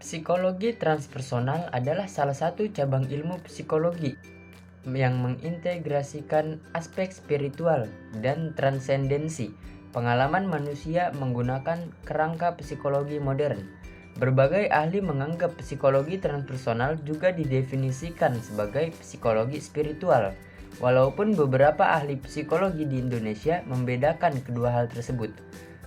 Psikologi transpersonal adalah salah satu cabang ilmu psikologi yang mengintegrasikan aspek spiritual dan transendensi pengalaman manusia menggunakan kerangka psikologi modern. Berbagai ahli menganggap psikologi transpersonal juga didefinisikan sebagai psikologi spiritual, walaupun beberapa ahli psikologi di Indonesia membedakan kedua hal tersebut.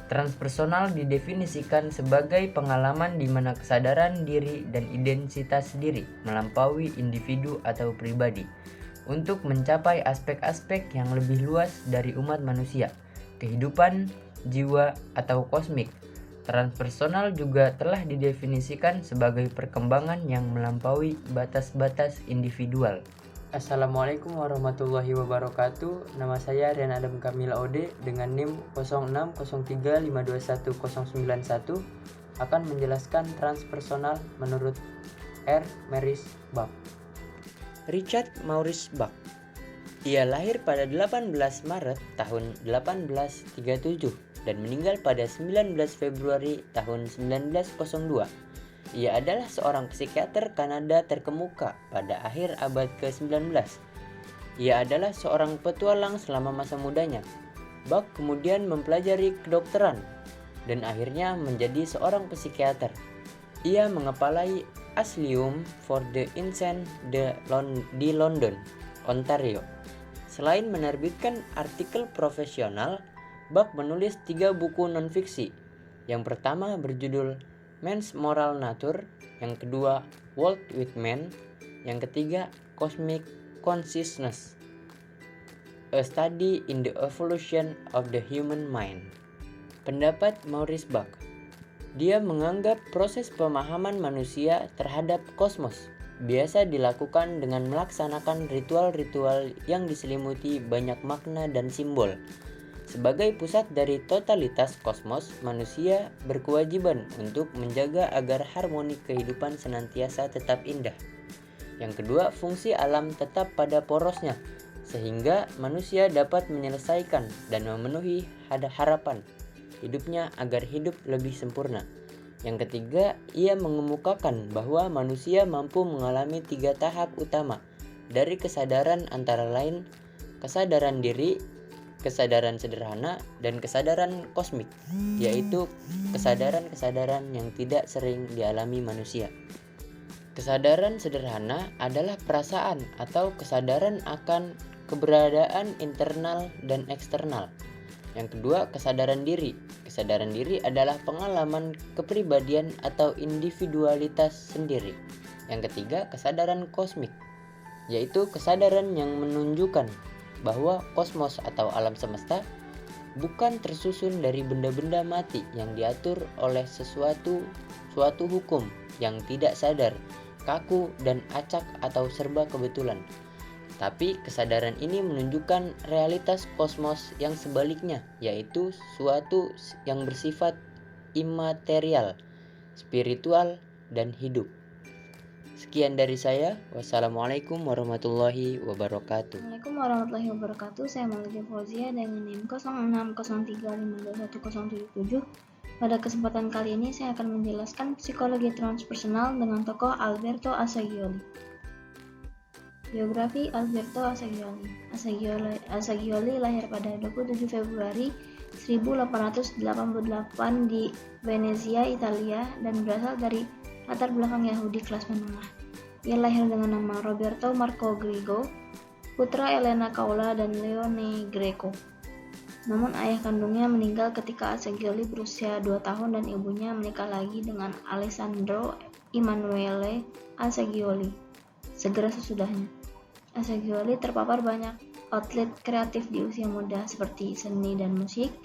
Transpersonal didefinisikan sebagai pengalaman di mana kesadaran diri dan identitas diri melampaui individu atau pribadi untuk mencapai aspek-aspek yang lebih luas dari umat manusia, kehidupan, jiwa, atau kosmik. Transpersonal juga telah didefinisikan sebagai perkembangan yang melampaui batas-batas individual. Assalamualaikum warahmatullahi wabarakatuh. Nama saya Rian Adam Kamila Ode dengan NIM 0603521091 akan menjelaskan transpersonal menurut R. Maurice Bach. Richard Maurice Bach. Ia lahir pada 18 Maret tahun 1837 dan meninggal pada 19 Februari tahun 1902. Ia adalah seorang psikiater Kanada terkemuka pada akhir abad ke-19. Ia adalah seorang petualang selama masa mudanya. Bach kemudian mempelajari kedokteran dan akhirnya menjadi seorang psikiater. Ia mengepalai Asylum for the Insane di London, Ontario. Selain menerbitkan artikel profesional, Bach menulis 3 buku non-fiksi. Yang pertama berjudul Man's Moral Nature, yang kedua World with Man, yang ketiga Cosmic Consciousness, A Study in the Evolution of the Human Mind. Pendapat Maurice Bach. Dia menganggap proses pemahaman manusia terhadap kosmos biasa dilakukan dengan melaksanakan ritual-ritual yang diselimuti banyak makna dan simbol. Sebagai pusat dari totalitas kosmos, manusia berkewajiban untuk menjaga agar harmoni kehidupan senantiasa tetap indah. Yang kedua, fungsi alam tetap pada porosnya, sehingga manusia dapat menyelesaikan dan memenuhi harapan hidupnya agar hidup lebih sempurna. Yang ketiga, ia mengemukakan bahwa manusia mampu mengalami 3 tahap utama dari kesadaran, antara lain kesadaran diri, kesadaran sederhana, dan kesadaran kosmik, yaitu kesadaran-kesadaran yang tidak sering dialami manusia. Kesadaran sederhana adalah perasaan atau kesadaran akan keberadaan internal dan eksternal. Yang kedua, kesadaran diri. Kesadaran diri adalah pengalaman kepribadian atau individualitas sendiri. Yang ketiga, kesadaran kosmik, yaitu kesadaran yang menunjukkan bahwa kosmos atau alam semesta bukan tersusun dari benda-benda mati yang diatur oleh suatu hukum yang tidak sadar, kaku, dan acak atau serba kebetulan. Tapi kesadaran ini menunjukkan realitas kosmos yang sebaliknya, yaitu suatu yang bersifat imaterial, spiritual, dan hidup. Sekian dari saya. Wassalamualaikum warahmatullahi wabarakatuh. Assalamualaikum warahmatullahi wabarakatuh. Saya Malika Fauzia dengan NIM 0603521077. Pada kesempatan kali ini saya akan menjelaskan psikologi transpersonal dengan tokoh Alberto Assagioli. Biografi Alberto Assagioli. Assagioli lahir pada 27 Februari 1888 di Venezia, Italia, dan berasal dari latar belakang Yahudi kelas menengah. Ia lahir dengan nama Roberto Marco Grigo, putra Elena Caula dan Leone Greco. Namun ayah kandungnya meninggal ketika Assagioli berusia 2 tahun dan ibunya menikah lagi dengan Alessandro Emanuele Assagioli segera sesudahnya. Assagioli terpapar banyak outlet kreatif di usia muda seperti seni dan musik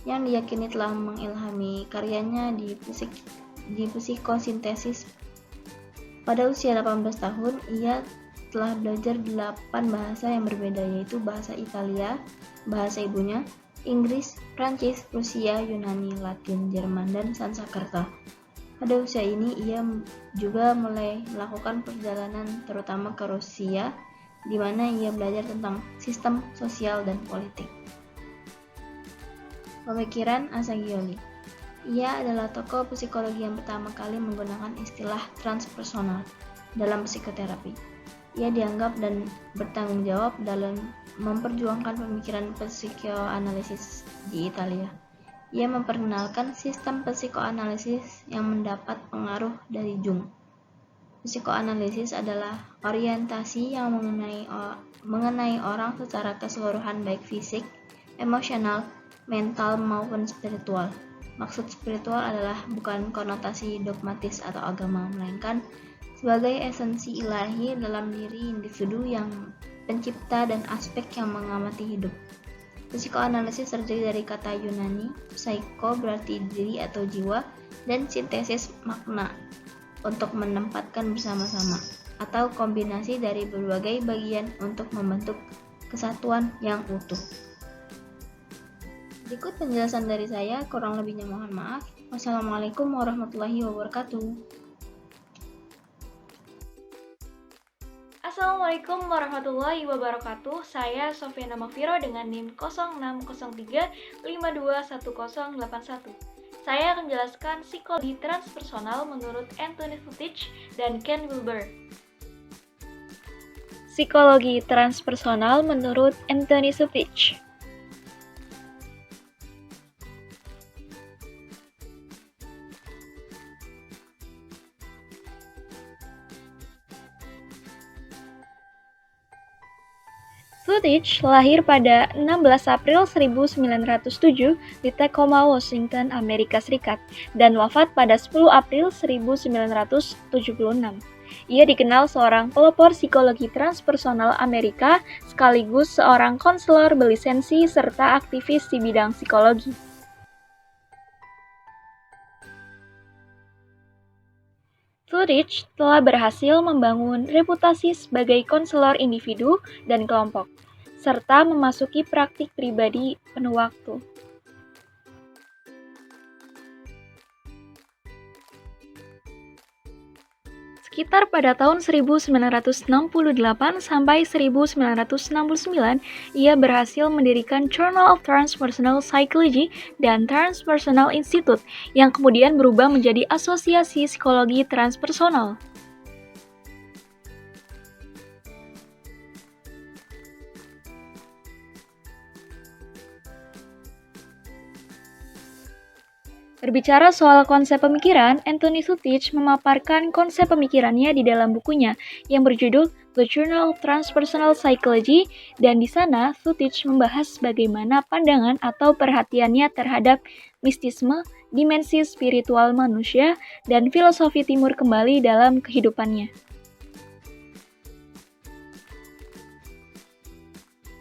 yang diyakini telah mengilhami karyanya di psikosintesis. Pada usia 18 tahun, ia telah belajar 8 bahasa yang berbeda, yaitu bahasa Italia, bahasa ibunya, Inggris, Prancis, Rusia, Yunani, Latin, Jerman, dan Sanskerta. Pada usia ini, ia juga mulai melakukan perjalanan terutama ke Rusia, di mana ia belajar tentang sistem sosial dan politik. Pemikiran Assagioli. Ia adalah tokoh psikologi yang pertama kali menggunakan istilah transpersonal dalam psikoterapi. Ia dianggap dan bertanggung jawab dalam memperjuangkan pemikiran psikoanalisis di Italia. Ia memperkenalkan sistem psikoanalisis yang mendapat pengaruh dari Jung. Psikoanalisis adalah orientasi yang mengenai orang secara keseluruhan, baik fisik, emosional, mental, maupun spiritual. Maksud spiritual adalah bukan konotasi dogmatis atau agama, melainkan sebagai esensi ilahi dalam diri individu yang pencipta dan aspek yang mengamati hidup. Psikoanalisis terdiri dari kata Yunani, psycho berarti diri atau jiwa, dan sintesis makna untuk menempatkan bersama-sama, atau kombinasi dari berbagai bagian untuk membentuk kesatuan yang utuh. Berikut penjelasan dari saya, kurang lebihnya mohon maaf. Wassalamualaikum warahmatullahi wabarakatuh. Assalamualaikum warahmatullahi wabarakatuh. Saya Sofiana Mafiro dengan NIM 0603521081. Saya akan menjelaskan psikologi transpersonal menurut Anthony Furtich dan Ken Wilber. Psikologi transpersonal menurut Anthony Furtich. Furtich lahir pada 16 April 1907 di Tacoma, Washington, Amerika Serikat, dan wafat pada 10 April 1976. Ia dikenal seorang pelopor psikologi transpersonal Amerika, sekaligus seorang konselor berlisensi serta aktivis di bidang psikologi. Furtich telah berhasil membangun reputasi sebagai konselor individu dan kelompok, serta memasuki praktik pribadi penuh waktu. Sekitar pada tahun 1968 sampai 1969, ia berhasil mendirikan Journal of Transpersonal Psychology dan Transpersonal Institute, yang kemudian berubah menjadi Asosiasi Psikologi Transpersonal. Berbicara soal konsep pemikiran, Anthony Furtich memaparkan konsep pemikirannya di dalam bukunya yang berjudul The Journal of Transpersonal Psychology, dan di sana Furtich membahas bagaimana pandangan atau perhatiannya terhadap mistisme, dimensi spiritual manusia, dan filosofi timur kembali dalam kehidupannya.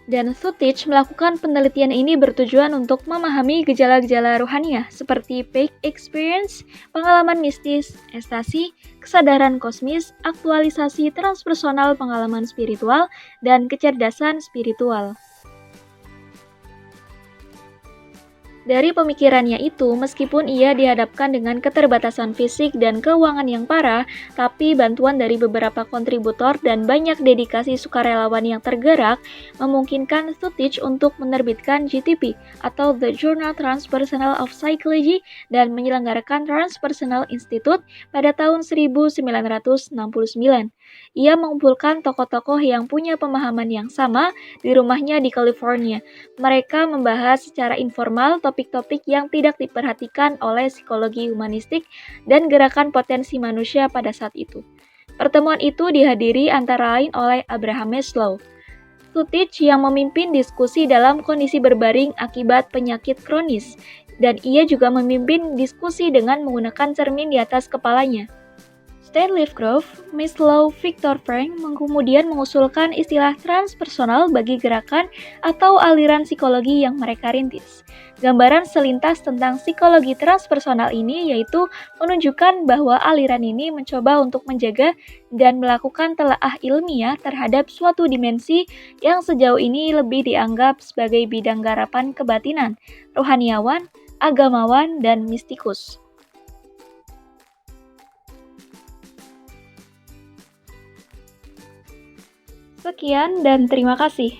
Dan Furtich melakukan penelitian ini bertujuan untuk memahami gejala-gejala ruhaniah seperti peak experience, pengalaman mistis, ekstasi, kesadaran kosmis, aktualisasi transpersonal pengalaman spiritual, dan kecerdasan spiritual. Dari pemikirannya itu, meskipun ia dihadapkan dengan keterbatasan fisik dan keuangan yang parah, tapi bantuan dari beberapa kontributor dan banyak dedikasi sukarelawan yang tergerak memungkinkan Furtich untuk menerbitkan JTP atau The Journal Transpersonal of Psychology dan menyelenggarakan Transpersonal Institute pada tahun 1969. Ia mengumpulkan tokoh-tokoh yang punya pemahaman yang sama di rumahnya di California. Mereka membahas secara informal topik-topik yang tidak diperhatikan oleh psikologi humanistik dan gerakan potensi manusia pada saat itu. Pertemuan itu dihadiri antara lain oleh Abraham Maslow. Furtich yang memimpin diskusi dalam kondisi berbaring akibat penyakit kronis, dan ia juga memimpin diskusi dengan menggunakan cermin di atas kepalanya. Stan Lithgrove, Maslow, Viktor Frankl kemudian mengusulkan istilah transpersonal bagi gerakan atau aliran psikologi yang mereka rintis. Gambaran selintas tentang psikologi transpersonal ini yaitu menunjukkan bahwa aliran ini mencoba untuk menjaga dan melakukan telaah ilmiah terhadap suatu dimensi yang sejauh ini lebih dianggap sebagai bidang garapan kebatinan, rohaniawan, agamawan, dan mistikus. Sekian dan terima kasih.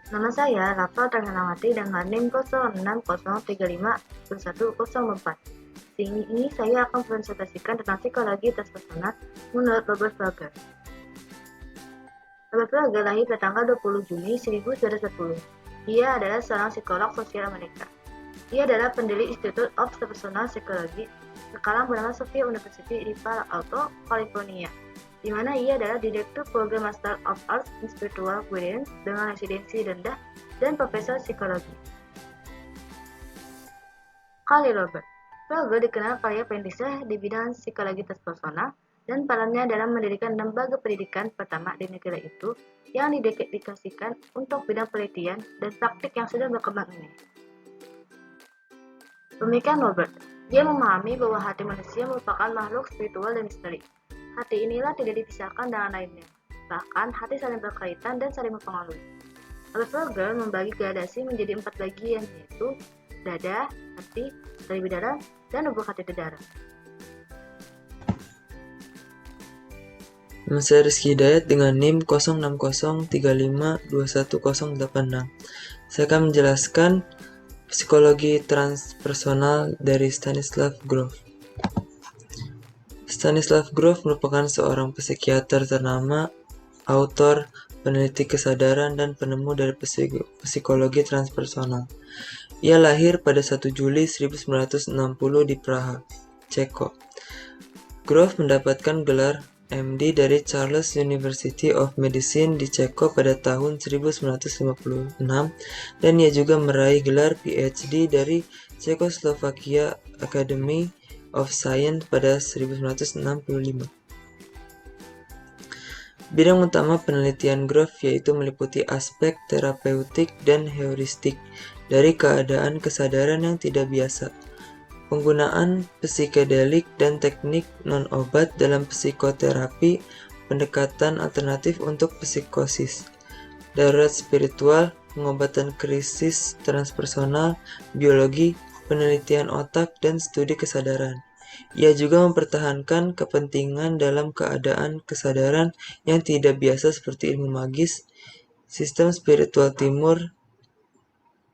Nama saya Rafa Terhanawati dengan NIM 06035 2021-04. Di ini saya akan presentasikan tentang psikologi transpersonal menurut Robert Flager. Robert Flager lahir pada tanggal 20 Juni 1910. Dia adalah seorang psikolog sosial Amerika. Dia adalah pendiri Institute of Transpersonal Psychology, sekarang bernama Sophia University di Palo Alto, California, di mana ia adalah Direktur Program Master of Arts in Spiritual Guidance dengan residensi rendah dan Profesor Psikologi. Kali Robert Flager dikenal karya perintisnya di bidang psikologi transpersonal dan perannya dalam mendirikan lembaga pendidikan pertama di negara itu yang didedikasikan untuk bidang penelitian dan praktik yang sudah berkembang ini. Pemikiran Robert, dia memahami bahwa hati manusia merupakan makhluk spiritual dan misteri. Hati inilah tidak dipisahkan dengan lainnya, bahkan hati saling berkaitan dan saling mempengaruhi. Robert Flager membagi gradasi menjadi 4 bagian, yaitu dada, hati, tali bidara, dan lubuk hati dedara. Nama saya Rizky Hidayat dengan NIM 0603521086. Saya akan menjelaskan psikologi transpersonal dari Stanislav Grof. Stanislav Grof merupakan seorang psikiater ternama, autor, peneliti kesadaran, dan penemu dari psikologi transpersonal. Ia lahir pada 1 Juli 1960 di Praha, Ceko. Grof mendapatkan gelar MD dari Charles University of Medicine di Ceko pada tahun 1956 dan ia juga meraih gelar PhD dari Czechoslovakia Academy of Science pada 1965. Bidang utama penelitian Grof yaitu meliputi aspek terapeutik dan heuristik dari keadaan kesadaran yang tidak biasa, penggunaan psikedelik dan teknik non-obat dalam psikoterapi, pendekatan alternatif untuk psikosis, darurat spiritual, pengobatan krisis transpersonal, biologi, penelitian otak, dan studi kesadaran. Ia juga mempertahankan kepentingan dalam keadaan kesadaran yang tidak biasa seperti ilmu magis, sistem spiritual timur,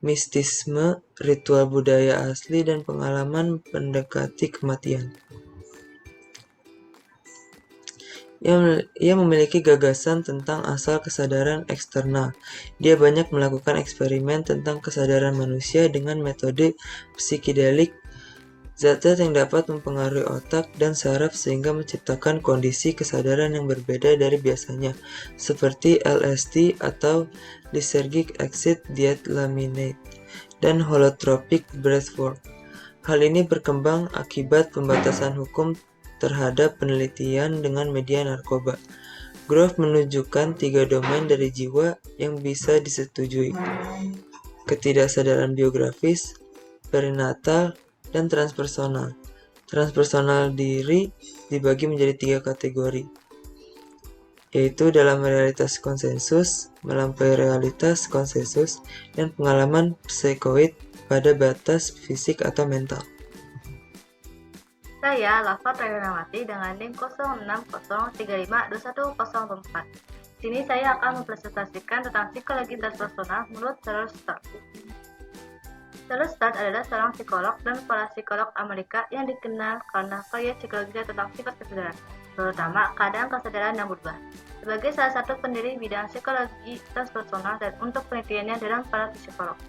mistisme, ritual budaya asli, dan pengalaman mendekati kematian. Ia memiliki gagasan tentang asal kesadaran eksternal. Dia banyak melakukan eksperimen tentang kesadaran manusia dengan metode psikedelik, zat-zat yang dapat mempengaruhi otak dan saraf sehingga menciptakan kondisi kesadaran yang berbeda dari biasanya, seperti LSD atau lysergic acid diethylamide dan holotropic breathwork. Hal ini berkembang akibat pembatasan hukum terhadap penelitian dengan media narkoba. Grof menunjukkan 3 domain dari jiwa yang bisa disetujui: ketidaksadaran biografis, perinatal, dan transpersonal. Transpersonal diri dibagi menjadi 3 kategori, yaitu dalam realitas konsensus, melampaui realitas konsensus, dan pengalaman psikoid pada batas fisik atau mental. Saya Lafa Trayonawati dengan NIM 0603521004. Sini saya akan mempresentasikan tentang psikologi transpersonal menurut Charles Sturt. Charles Sturt adalah seorang psikolog dan kepala psikolog Amerika yang dikenal karena karya psikologinya tentang sifat kesadaran, terutama keadaan kesadaran yang berubah. Sebagai salah satu pendiri bidang psikologi transpersonal dan untuk penelitiannya dalam para psikolog.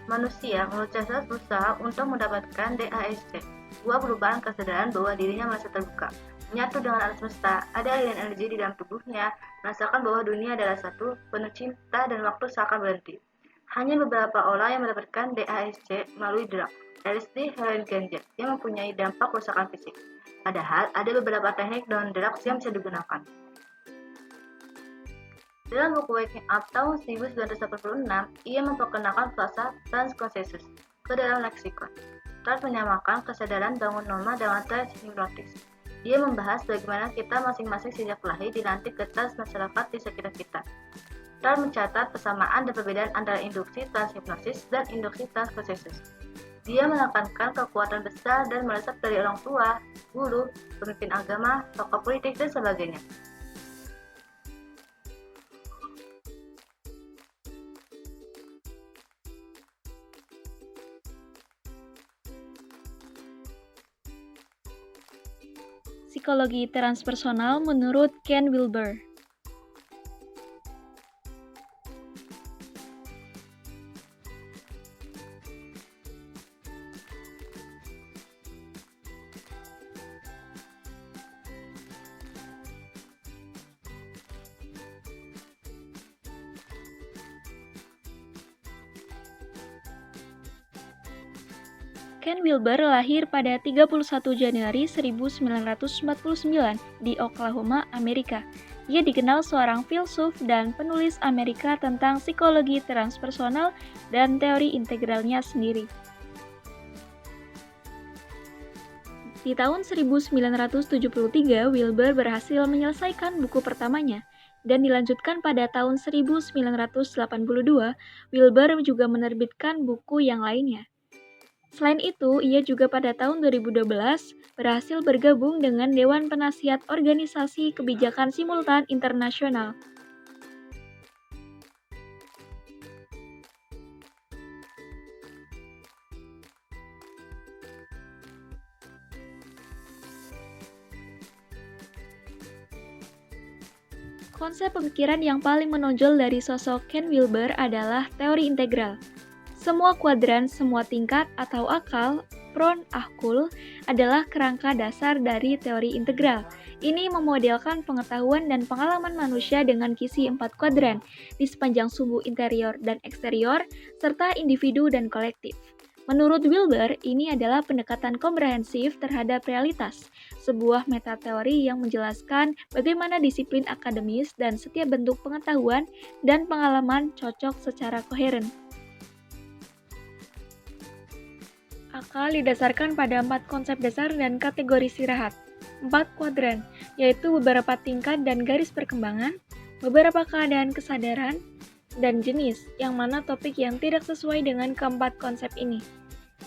Manusia menurut Charles berusaha untuk mendapatkan DASC, sebuah perubahan kesadaran bahwa dirinya merasa terbuka, menyatu dengan alam semesta, ada aliran energi di dalam tubuhnya, merasakan bahwa dunia adalah satu, penuh cinta dan waktu seakan berhenti. Hanya beberapa orang yang mendapatkan DASC melalui drug, LSD, heroin, ganja, yang mempunyai dampak kerusakan fisik. Padahal ada beberapa teknik dan drugs yang bisa digunakan. Dalam buku Waking Up tahun 1986, ia memperkenalkan frasa transkonsesius ke dalam leksikon. Sturt menyamakan kesadaran bangun norma dengan trans hipnotis. Dia membahas bagaimana kita masing-masing sejak lahir dilantik ke trans masyarakat di sekitar kita. Sturt mencatat persamaan dan perbedaan antara induksi transhipnosis dan induksi transkonsesius. Dia menekankan kekuatan besar dan meresap dari orang tua, guru, pemimpin agama, tokoh politik, dan sebagainya. Psikologi transpersonal menurut Ken Wilber. Ken Wilber lahir pada 31 Januari 1949 di Oklahoma, Amerika. Ia dikenal seorang filsuf dan penulis Amerika tentang psikologi transpersonal dan teori integralnya sendiri. Di tahun 1973, Wilber berhasil menyelesaikan buku pertamanya, dan dilanjutkan pada tahun 1982, Wilber juga menerbitkan buku yang lainnya. Selain itu, ia juga pada tahun 2012 berhasil bergabung dengan Dewan Penasihat Organisasi Kebijakan Simultan Internasional. Konsep pemikiran yang paling menonjol dari sosok Ken Wilber adalah teori integral. Semua kuadran, semua tingkat atau akal, Proon-Achul, adalah kerangka dasar dari teori integral. Ini memodelkan pengetahuan dan pengalaman manusia dengan kisi 4 kuadran di sepanjang sumbu interior dan eksterior, serta individu dan kolektif. Menurut Wilber, ini adalah pendekatan komprehensif terhadap realitas, sebuah metateori yang menjelaskan bagaimana disiplin akademis dan setiap bentuk pengetahuan dan pengalaman cocok secara koheren. Akal didasarkan pada 4 konsep dasar dan kategori istirahat, 4 kuadran, yaitu beberapa tingkat dan garis perkembangan, beberapa keadaan kesadaran, dan jenis, yang mana topik yang tidak sesuai dengan keempat konsep ini.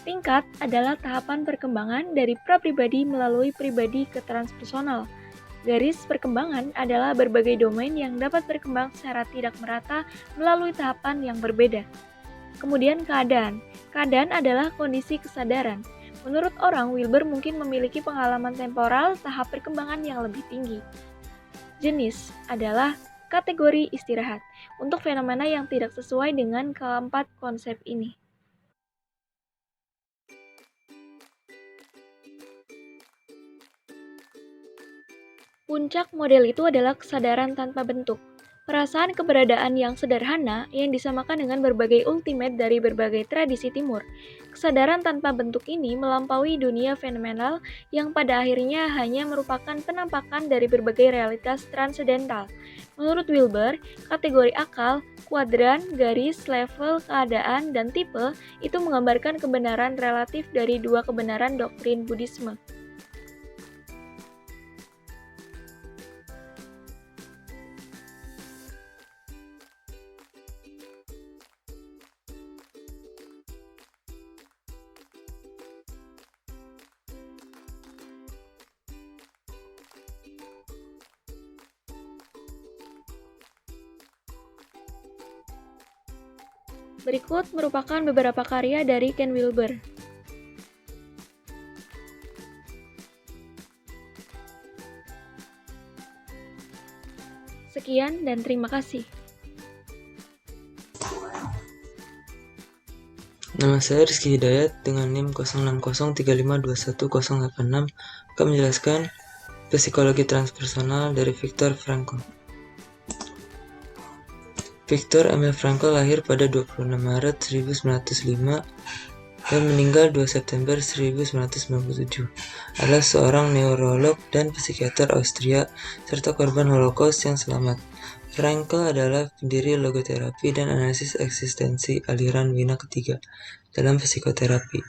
Tingkat adalah tahapan perkembangan dari prapribadi melalui pribadi ke transpersonal. Garis perkembangan adalah berbagai domain yang dapat berkembang secara tidak merata melalui tahapan yang berbeda. Kemudian keadaan. Keadaan adalah kondisi kesadaran. Menurut orang, Wilber mungkin memiliki pengalaman temporal tahap perkembangan yang lebih tinggi. Jenis adalah kategori istirahat untuk fenomena yang tidak sesuai dengan keempat konsep ini. Puncak model itu adalah kesadaran tanpa bentuk. Perasaan keberadaan yang sederhana yang disamakan dengan berbagai ultimate dari berbagai tradisi timur. Kesadaran tanpa bentuk ini melampaui dunia fenomenal yang pada akhirnya hanya merupakan penampakan dari berbagai realitas transendental. Menurut Wilber, kategori akal, kuadran, garis, level, keadaan, dan tipe itu menggambarkan kebenaran relatif dari dua kebenaran doktrin Buddhisme. Berikut merupakan beberapa karya dari Ken Wilber. Sekian dan terima kasih. Nama saya Rizky Hidayat dengan NIM 0603521086 akan menjelaskan psikologi transpersonal dari Viktor Frankl. Viktor Emil Frankl lahir pada 26 Maret 1905 dan meninggal 2 September 1997. Adalah seorang neurolog dan psikiater Austria serta korban Holocaust yang selamat. Frankl adalah pendiri logoterapi dan analisis eksistensi aliran Wina ketiga dalam psikoterapi.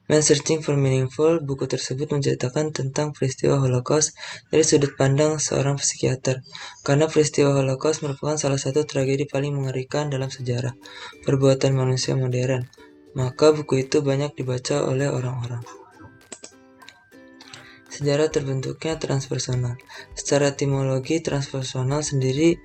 Man Searching for Meaningful, buku tersebut menceritakan tentang peristiwa Holocaust dari sudut pandang seorang psikiater, karena peristiwa Holocaust merupakan salah satu tragedi paling mengerikan dalam sejarah perbuatan manusia modern, maka buku itu banyak dibaca oleh orang-orang. Sejarah terbentuknya transpersonal. Secara etimologi, transpersonal sendiri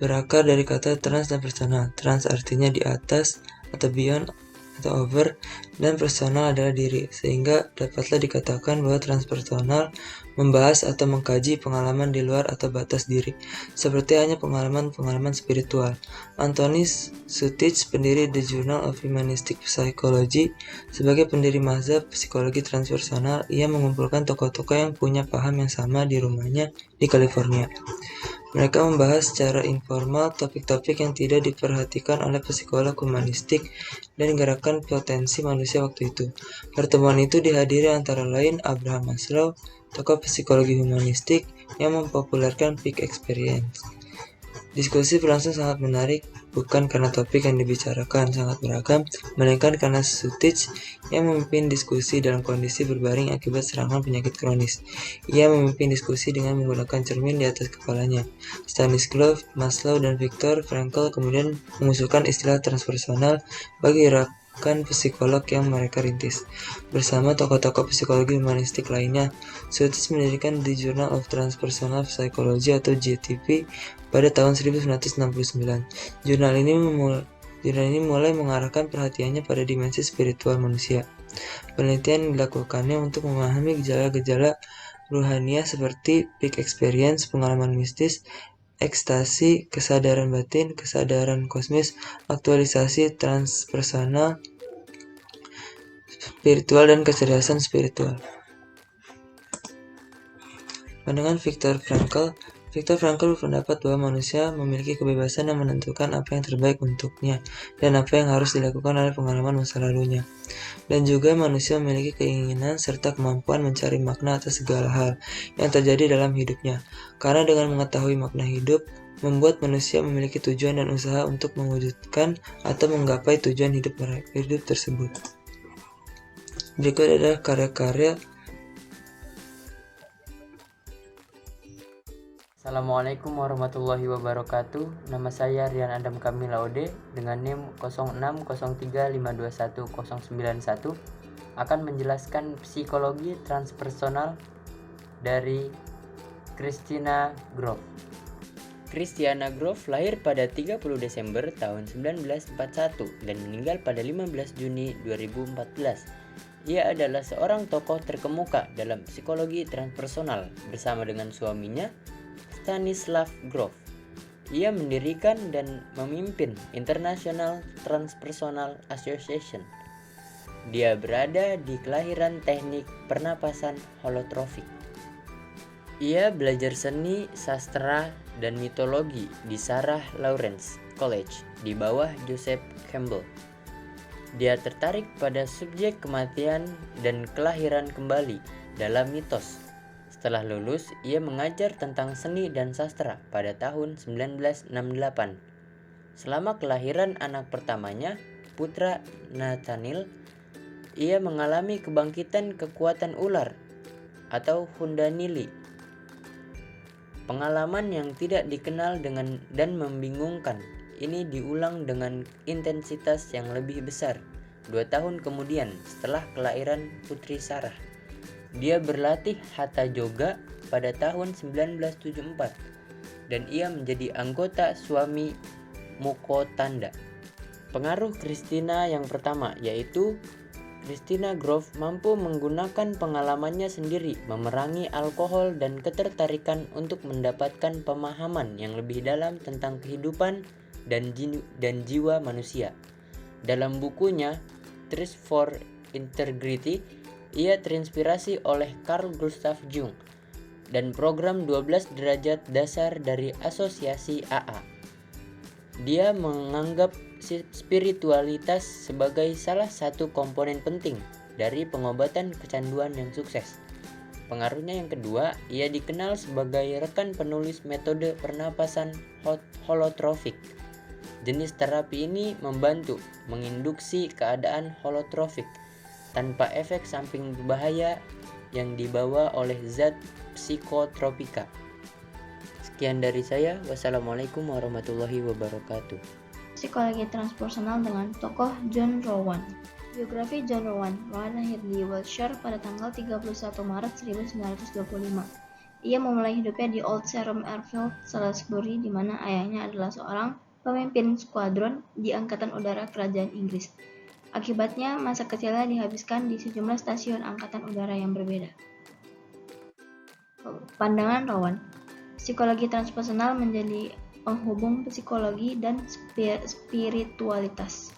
berakar dari kata trans dan personal. Trans artinya di atas atau beyond atau over, dan personal adalah diri, sehingga dapatlah dikatakan bahwa transpersonal membahas atau mengkaji pengalaman di luar atau batas diri, seperti hanya pengalaman-pengalaman spiritual. Anthony Sutich, pendiri The Journal of Humanistic Psychology, sebagai pendiri mazhab psikologi transpersonal, ia mengumpulkan tokoh-tokoh yang punya paham yang sama di rumahnya di California. Mereka membahas secara informal topik-topik yang tidak diperhatikan oleh psikolog humanistik dan gerakan potensi manusia waktu itu. Pertemuan itu dihadiri antara lain Abraham Maslow, tokoh psikologi humanistik yang mempopulerkan peak experience. Diskusi berlangsung sangat menarik, bukan karena topik yang dibicarakan sangat beragam, melainkan karena Sutich yang memimpin diskusi dalam kondisi berbaring akibat serangan penyakit kronis. Ia memimpin diskusi dengan menggunakan cermin di atas kepalanya. Stanislav, Maslow, dan Viktor Frankl kemudian mengusulkan istilah transpersonal bagi gerakan psikolog yang mereka rintis. Bersama tokoh-tokoh psikologi humanistik lainnya, Sutich mendirikan The Journal of Transpersonal Psychology atau JTP pada tahun 1969. Jurnal ini mulai mengarahkan perhatiannya pada dimensi spiritual manusia. Penelitian dilakukannya untuk memahami gejala-gejala ruhaniah seperti peak experience, pengalaman mistis, ekstasi, kesadaran batin, kesadaran kosmis, aktualisasi transpersonal, spiritual, dan kecerdasan spiritual. Pandangan Viktor Frankl berpendapat bahwa manusia memiliki kebebasan yang menentukan apa yang terbaik untuknya dan apa yang harus dilakukan oleh pengalaman masa lalunya. Dan juga manusia memiliki keinginan serta kemampuan mencari makna atas segala hal yang terjadi dalam hidupnya. Karena dengan mengetahui makna hidup, membuat manusia memiliki tujuan dan usaha untuk mewujudkan atau menggapai tujuan hidup tersebut. Berikut adalah karya-karya. Assalamualaikum warahmatullahi wabarakatuh. Nama saya Rian Adam Kamil Laude dengan NIM 0603521091 akan menjelaskan psikologi transpersonal dari Christina Grof. Christiana Grof lahir pada 30 Desember tahun 1941 dan meninggal pada 15 Juni 2014. Ia adalah seorang tokoh terkemuka dalam psikologi transpersonal bersama dengan suaminya Stanislav Grof. Ia mendirikan dan memimpin International Transpersonal Association. Dia berada di kelahiran teknik pernapasan holotrofik. Ia belajar seni, sastra, dan mitologi di Sarah Lawrence College di bawah Joseph Campbell. Dia tertarik pada subjek kematian dan kelahiran kembali dalam mitos. Setelah lulus, ia mengajar tentang seni dan sastra pada tahun 1968. Selama kelahiran anak pertamanya, putra Nathaniel, ia mengalami kebangkitan kekuatan ular atau Hundanili. Pengalaman yang tidak dikenal dan membingungkan. Ini diulang dengan intensitas yang lebih besar 2 tahun kemudian setelah kelahiran putri Sarah. Dia berlatih Hatha Yoga pada tahun 1974 dan ia menjadi anggota suami Mukotanda. Pengaruh Christina yang pertama yaitu Christina Grof mampu menggunakan pengalamannya sendiri memerangi alkohol dan ketertarikan untuk mendapatkan pemahaman yang lebih dalam tentang kehidupan dan jiwa manusia. Dalam bukunya Thirst for Integrity, ia terinspirasi oleh Carl Gustav Jung dan program 12 derajat dasar dari Asosiasi AA. Dia menganggap spiritualitas sebagai salah satu komponen penting dari pengobatan kecanduan yang sukses. Pengaruhnya yang kedua, ia dikenal sebagai rekan penulis metode pernapasan holotrofik. Jenis terapi ini membantu menginduksi keadaan holotrofik tanpa efek samping berbahaya yang dibawa oleh zat psikotropika. Sekian dari saya. Wassalamualaikum warahmatullahi wabarakatuh. Psikologi transpersonal dengan tokoh John Rowan. Biografi John Rowan. Rowan lahir di Wiltshire pada tanggal 31 Maret 1925. Ia memulai hidupnya di Old Sarum Airfield, Salisbury, di mana ayahnya adalah seorang pemimpin skuadron di Angkatan Udara Kerajaan Inggris. Akibatnya, masa kecilnya dihabiskan di sejumlah stasiun angkatan udara yang berbeda. Pandangan Rowan. Psikologi transpersonal menjadi penghubung psikologi dan spiritualitas.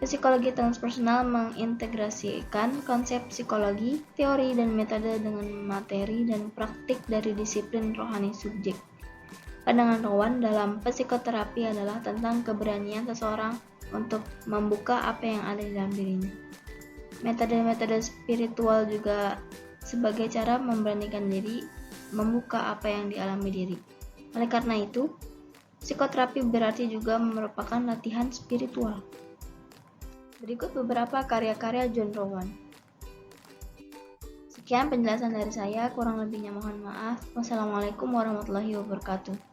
Psikologi transpersonal mengintegrasikan konsep psikologi, teori, dan metode dengan materi dan praktik dari disiplin rohani subjek. Pandangan Rowan dalam psikoterapi adalah tentang keberanian seseorang untuk membuka apa yang ada di dalam dirinya. Metode-metode spiritual juga sebagai cara memberanikan diri membuka apa yang dialami diri. Oleh karena itu, psikoterapi berarti juga merupakan latihan spiritual. Berikut beberapa karya-karya John Rowan. Sekian penjelasan dari saya, kurang lebihnya mohon maaf. Wassalamualaikum warahmatullahi wabarakatuh.